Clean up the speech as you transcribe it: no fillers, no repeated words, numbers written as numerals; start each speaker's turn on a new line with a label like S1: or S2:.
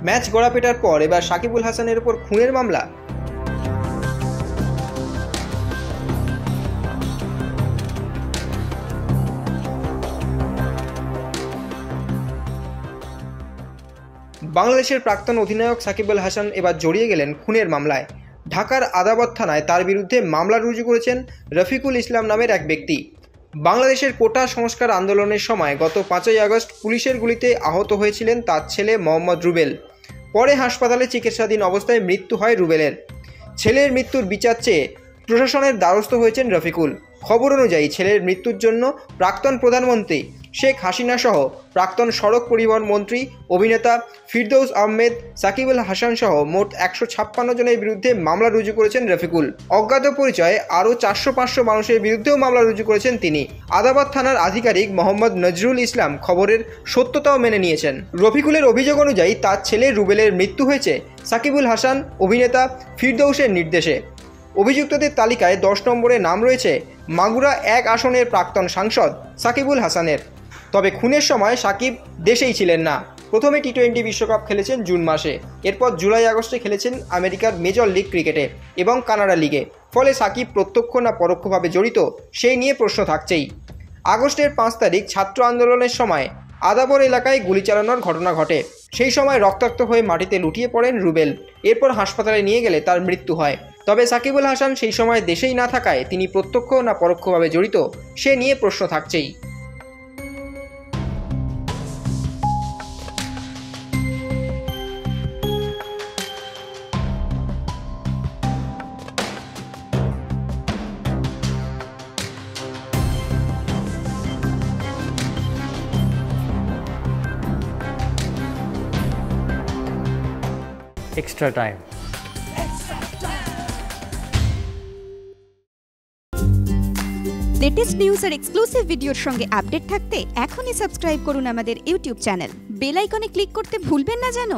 S1: Match গড়াপেটার পর এবার সাকিবুল হাসানের উপর খুনের মামলা। বাংলাদেশের প্রাক্তন অধিনায়ক সাকিব আল হাসান এবার জড়িয়ে গেলেন খুনের মামলায়। ঢাকার আদাবত থানায় তার বিরুদ্ধে মামলা রুজু করেছেন রফিকুল ইসলাম নামের এক ব্যক্তি। বাংলাদেশের কোটা সংস্কার আন্দোলনের সময় গত 5ই আগস্ট পুলিশের গুলিতে আহত হয়েছিলেন তার ছেলে মোহাম্মদ রুবেল। পরে হাসপাতালে চিকিৎসাধীন অবস্থায় মৃত্যু হয় রুবেলের। ছেলের মৃত্যুর বিচার চেয়ে প্রশাসনের দ্বারস্থ হয়েছেন রফিকুল। খবর অনুযায়ী ছেলের মৃত্যুর জন্য প্রাক্তন প্রধানমন্ত্রী শেখ হাসিনা সহ প্রাক্তন সড়ক পরিবহন মন্ত্রী, অভিনেতা ফিরদৌস আহমেদ, সাকিব আল হাসান সহ মোট 156 জনের বিরুদ্ধে মামলা রুজু করেছেন রফিকুল। অজ্ঞাত পরিচয়ে আরও 400-500 মানুষের বিরুদ্ধেও মামলা রুজু করেছেন তিনি। আদাবাদ থানার আধিকারিক মোহাম্মদ নজরুল ইসলাম খবরের সত্যতাও মেনে নিয়েছেন। রফিকুলের অভিযোগ অনুযায়ী তার ছেলে রুবেলের মৃত্যু হয়েছে সাকিবুল হাসান অভিনেতা ফিরদৌসের নির্দেশে। অভিযুক্তদের তালিকায় 10 নম্বরে নাম রয়েছে মাগুরা 1 আসনের প্রাক্তন সাংসদ সাকিবুল হাসানের। তবে খুনের সময় সাকিব দেশেই ছিলেন না। প্রথমে টি-20 বিশ্বকাপ খেলেছেন জুন মাসে, এরপর জুলাই আগস্টে খেলেছেন আমেরিকার মেজর লিগ ক্রিকেটে এবং কানাডা লিগে। ফলে সাকিব প্রত্যক্ষ না পরোক্ষভাবে জড়িত সেই নিয়ে প্রশ্ন থাকছেই। আগস্টের 5 তারিখ ছাত্র আন্দোলনের সময় আদাবর এলাকায় গুলি চালানোর ঘটনা ঘটে। সেই সময় রক্তাক্ত হয়ে মাটিতে লুটিয়ে পড়েন রুবেল। এরপর হাসপাতালে নিয়ে গেলে তার মৃত্যু হয়। তবে সাকিবুল হাসান সেই সময় দেশেই না থাকায় তিনি প্রত্যক্ষ না পরোক্ষভাবে জড়িত সে নিয়ে প্রশ্ন থাকছেই।
S2: Extra time.
S3: লেটেস্ট নিউজ আর এক্সক্লুসিভ ভিডিওর সঙ্গে আপডেট থাকতে এখনই সাবস্ক্রাইব করুন আমাদের ইউটিউব চ্যানেল। বেল আইকনে ক্লিক করতে ভুলবেন না যেন।